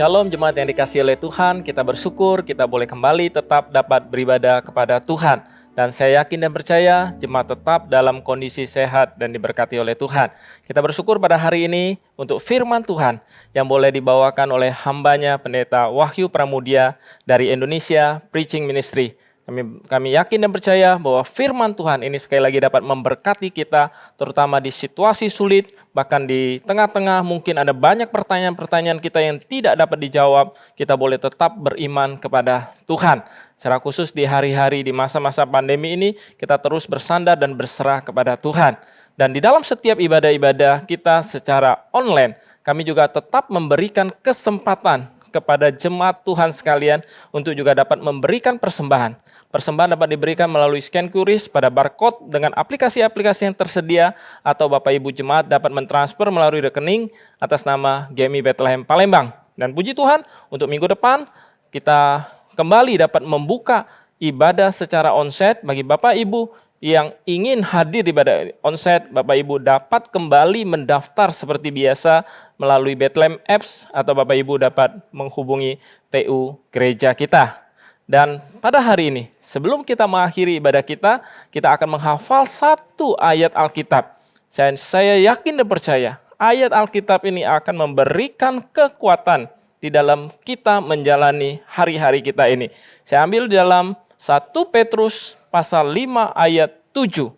Shalom jemaat yang dikasihi oleh Tuhan, kita bersyukur kita boleh kembali tetap dapat beribadah kepada Tuhan. Dan saya yakin dan percaya jemaat tetap dalam kondisi sehat dan diberkati oleh Tuhan. Kita bersyukur pada hari ini untuk firman Tuhan yang boleh dibawakan oleh hambanya Pendeta Wahyu Pramudia dari Indonesia Preaching Ministry. Kami yakin dan percaya bahwa firman Tuhan ini sekali lagi dapat memberkati kita, terutama di situasi sulit, bahkan di tengah-tengah mungkin ada banyak pertanyaan-pertanyaan kita yang tidak dapat dijawab, kita boleh tetap beriman kepada Tuhan. Secara khusus di hari-hari di masa-masa pandemi ini, kita terus bersandar dan berserah kepada Tuhan. Dan di dalam setiap ibadah-ibadah kita secara online, kami juga tetap memberikan kesempatan kepada jemaat Tuhan sekalian untuk juga dapat memberikan persembahan. Persembahan dapat diberikan melalui scan QRIS pada barcode dengan aplikasi-aplikasi yang tersedia, atau Bapak Ibu jemaat dapat mentransfer melalui rekening atas nama GMI Bethlehem Palembang. Dan puji Tuhan, untuk minggu depan kita kembali dapat membuka ibadah secara onsite bagi Bapak Ibu yang ingin hadir di ibadah onsite. Bapak Ibu dapat kembali mendaftar seperti biasa melalui Bethlehem Apps, atau Bapak Ibu dapat menghubungi TU gereja kita. Dan pada hari ini, sebelum kita mengakhiri ibadah kita akan menghafal satu ayat Alkitab. Saya yakin dan percaya, ayat Alkitab ini akan memberikan kekuatan di dalam kita menjalani hari-hari kita ini. Saya ambil di dalam 1 Petrus pasal 5 ayat 7.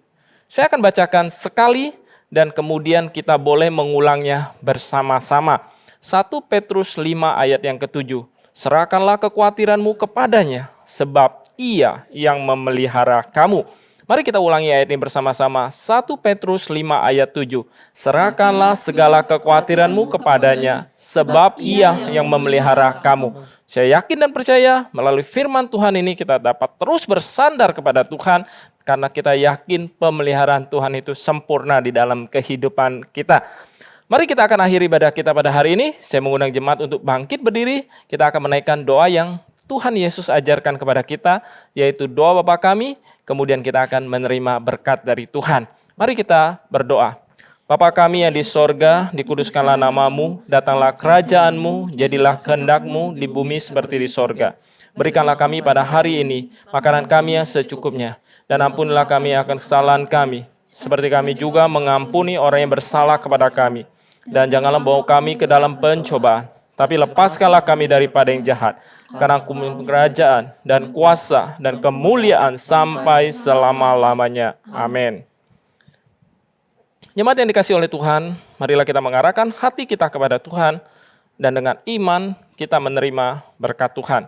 Saya akan bacakan sekali dan kemudian kita boleh mengulangnya bersama-sama. 1 Petrus 5 ayat yang ke-7. Serahkanlah kekhawatiranmu kepadanya, sebab Ia yang memelihara kamu. Mari kita ulangi ayat ini bersama-sama. 1 Petrus 5 ayat 7. Serahkanlah segala kekhawatiranmu kepadanya, sebab Ia yang memelihara kamu. Saya yakin dan percaya melalui firman Tuhan ini kita dapat terus bersandar kepada Tuhan, karena kita yakin pemeliharaan Tuhan itu sempurna di dalam kehidupan kita. Mari kita akan akhiri ibadah kita pada hari ini. Saya mengundang jemaat untuk bangkit berdiri. Kita akan menaikkan doa yang Tuhan Yesus ajarkan kepada kita, yaitu doa Bapa kami. Kemudian kita akan menerima berkat dari Tuhan. Mari kita berdoa. Bapa kami yang di sorga, dikuduskanlah namamu, datanglah kerajaanmu, jadilah kehendak-mu di bumi seperti di sorga. Berikanlah kami pada hari ini makanan kami yang secukupnya, dan ampunilah kami akan kesalahan kami, seperti kami juga mengampuni orang yang bersalah kepada kami. Dan janganlah bawa kami ke dalam pencobaan, tapi lepaskanlah kami daripada yang jahat. Karena kerajaan dan kuasa dan kemuliaan sampai selama-lamanya. Amin. Jemaat yang dikasihi oleh Tuhan, marilah kita mengarahkan hati kita kepada Tuhan, dan dengan iman kita menerima berkat Tuhan.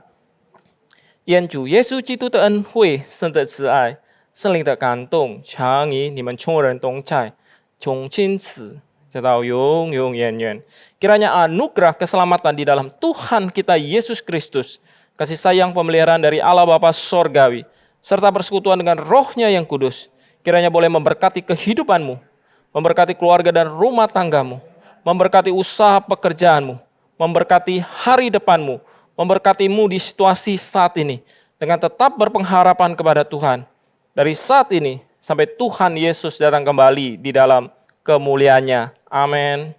愿主耶稣基督的恩惠、圣的慈爱、圣灵的感动，常与你们众人同在，从今此直到永永远远。Kiranya anugerah keselamatan di dalam Tuhan kita Yesus Kristus, kasih sayang pemeliharaan dari Allah Bapa Sorgawi, serta persekutuan dengan Roh-Nya yang kudus, kiranya boleh memberkati kehidupanmu, memberkati keluarga dan rumah tanggamu, memberkati usaha pekerjaanmu, memberkati hari depanmu, memberkatimu di situasi saat ini, dengan tetap berpengharapan kepada Tuhan, dari saat ini sampai Tuhan Yesus datang kembali di dalam kemuliaannya. Amin.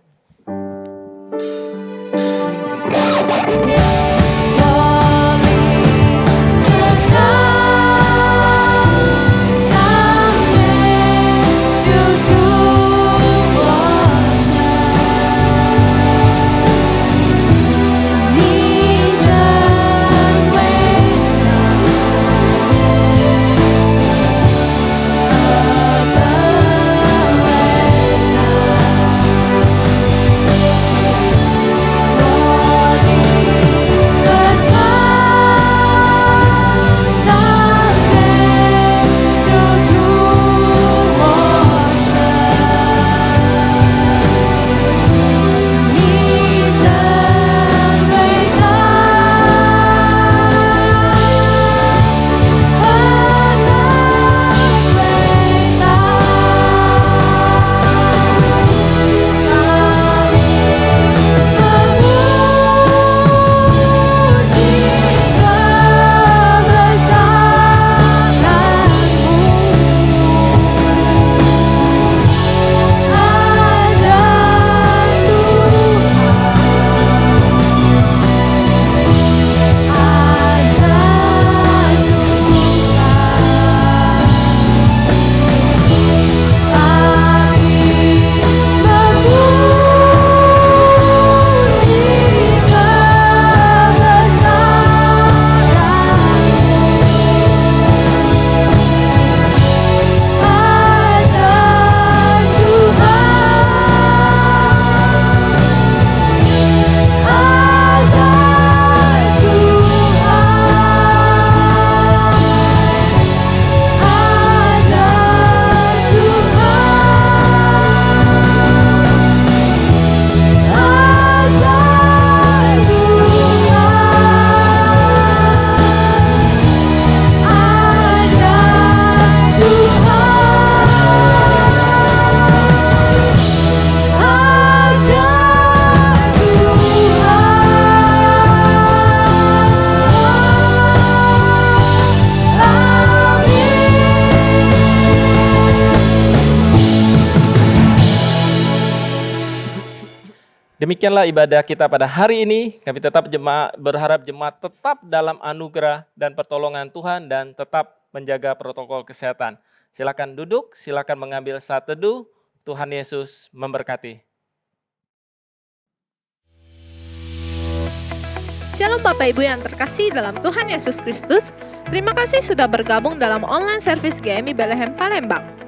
Demikianlah ibadah kita pada hari ini. Kami tetap berharap jemaat tetap dalam anugerah dan pertolongan Tuhan dan tetap menjaga protokol kesehatan. Silakan duduk, silakan mengambil saat teduh. Tuhan Yesus memberkati. Shalom Bapak Ibu yang terkasih dalam Tuhan Yesus Kristus. Terima kasih sudah bergabung dalam online service GMI Bethlehem Palembang.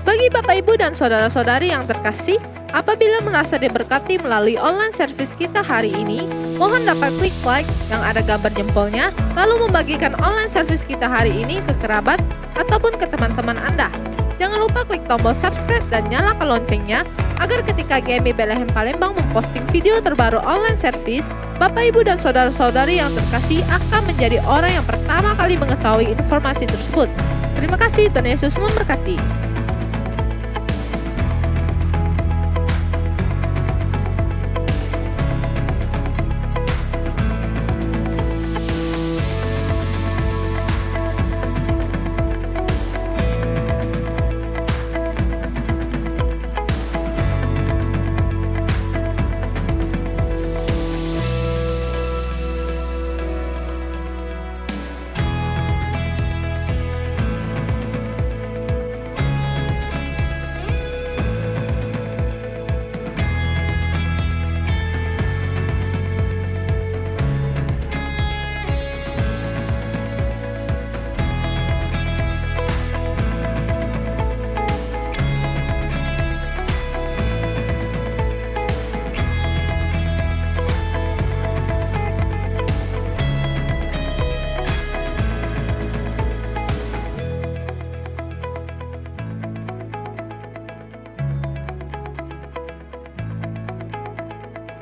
Bagi Bapak Ibu dan saudara-saudari yang terkasih, apabila merasa diberkati melalui online service kita hari ini, mohon dapat klik like yang ada gambar jempolnya, lalu membagikan online service kita hari ini ke kerabat ataupun ke teman-teman Anda. Jangan lupa klik tombol subscribe dan nyalakan loncengnya, agar ketika GMI Bethlehem Palembang memposting video terbaru online service, Bapak Ibu dan saudara-saudari yang terkasih akan menjadi orang yang pertama kali mengetahui informasi tersebut. Terima kasih, Tuhan Yesus memberkati.